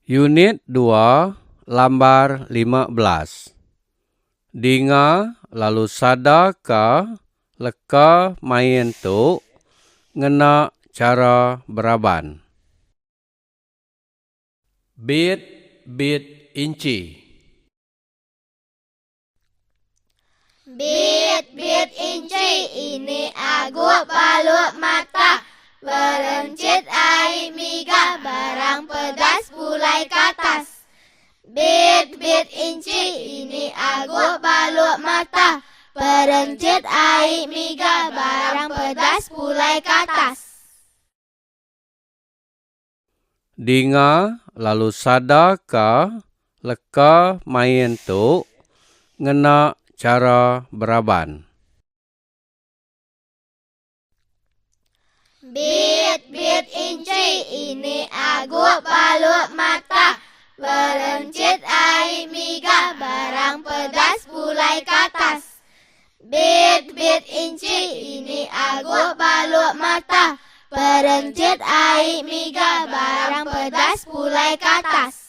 Unit 2, lambar 15. Dinga lalu sada ka leka main tu ngena cara beraban. Bit inci. Bit inci ini aguk baluk mata, berencit air miga barang pedas pulai katas. Bit inci ini aguk baluk mata, berencit air miga barang pedas pulai katas. Dinga lalu sada ka leka main tu ngena cara beraban. Bit inci ini aguk baluk mata, berencit air miga barang pedas pulai katas. Bit inci ini aguk baluk mata, berencit air miga barang pedas pulai katas.